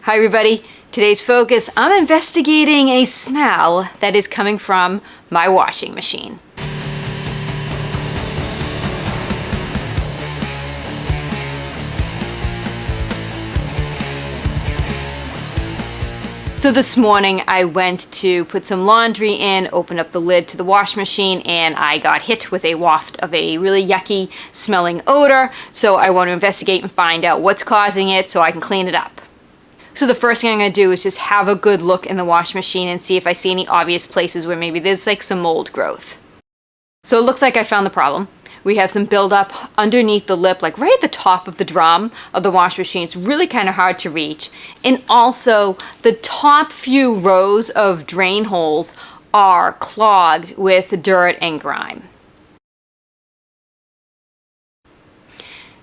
Hi everybody, today's focus, I'm investigating a smell that is coming from my washing machine. So this morning I went to put some laundry in, opened up the lid to the washing machine, and I got hit with a waft of a really yucky smelling odor. So I want to investigate and find out what's causing it so I can clean it up. So the first thing I'm going to do is just have a good look in the washing machine and see if I see any obvious places where maybe there's like some mold growth. So it looks like I found the problem. We have some buildup underneath the lip, like right at the top of the drum of the washing machine. It's really kind of hard to reach. And also the top few rows of drain holes are clogged with dirt and grime.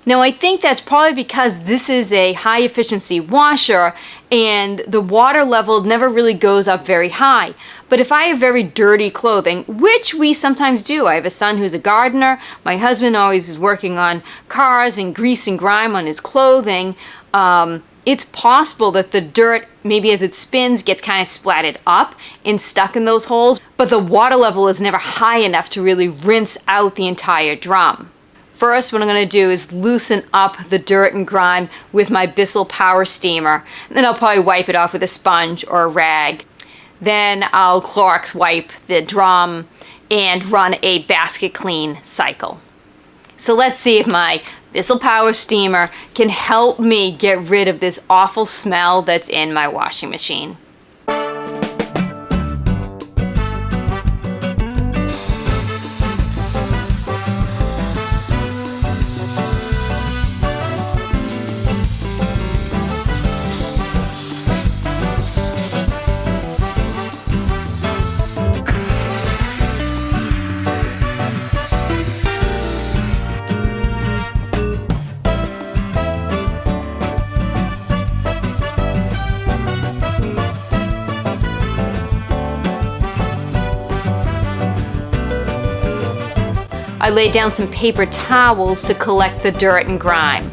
Now I think that's probably because this is a high efficiency washer and the water level never really goes up very high. But if I have very dirty clothing, which we sometimes do, I have a son who's a gardener, my husband always is working on cars and grease and grime on his clothing, it's possible that the dirt, maybe as it spins, gets kind of splatted up and stuck in those holes, but the water level is never high enough to really rinse out the entire drum. First, what I'm going to do is loosen up the dirt and grime with my Bissell Powersteamer. Then I'll probably wipe it off with a sponge or a rag. Then I'll Clorox wipe the drum and run a basket clean cycle. So let's see if my Bissell Powersteamer can help me get rid of this awful smell that's in my washing machine. I laid down some paper towels to collect the dirt and grime.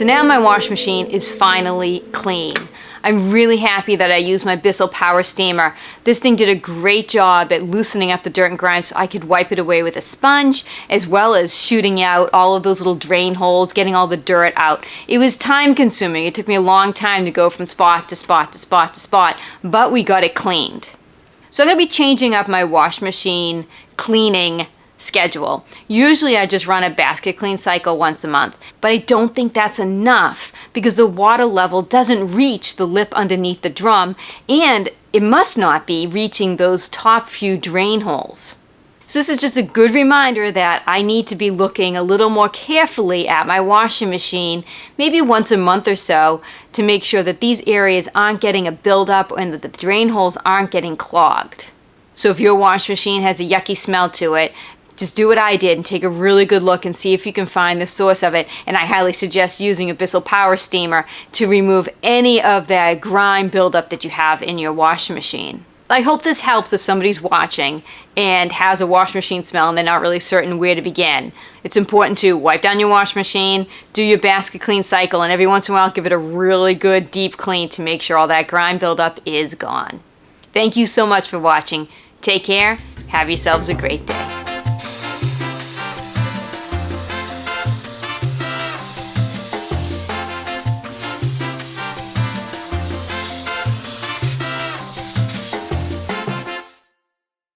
So now my wash machine is finally clean. I'm really happy that I used my Bissell Powersteamer. This thing did a great job at loosening up the dirt and grime so I could wipe it away with a sponge, as well as shooting out all of those little drain holes, getting all the dirt out. It was time consuming. It took me a long time to go from spot to spot to spot to spot, but we got it cleaned. So I'm going to be changing up my wash machine cleaning schedule. Usually I just run a basket clean cycle once a month, but I don't think that's enough because the water level doesn't reach the lip underneath the drum, and it must not be reaching those top few drain holes. So this is just a good reminder that I need to be looking a little more carefully at my washing machine, maybe once a month or so, to make sure that these areas aren't getting a buildup and that the drain holes aren't getting clogged. So if your washing machine has a yucky smell to it, just do what I did and take a really good look and see if you can find the source of it. And I highly suggest using a Bissell Powersteamer to remove any of that grime buildup that you have in your washing machine. I hope this helps if somebody's watching and has a washing machine smell and they're not really certain where to begin. It's important to wipe down your washing machine, do your basket clean cycle, and every once in a while give it a really good deep clean to make sure all that grime buildup is gone. Thank you so much for watching. Take care. Have yourselves a great day.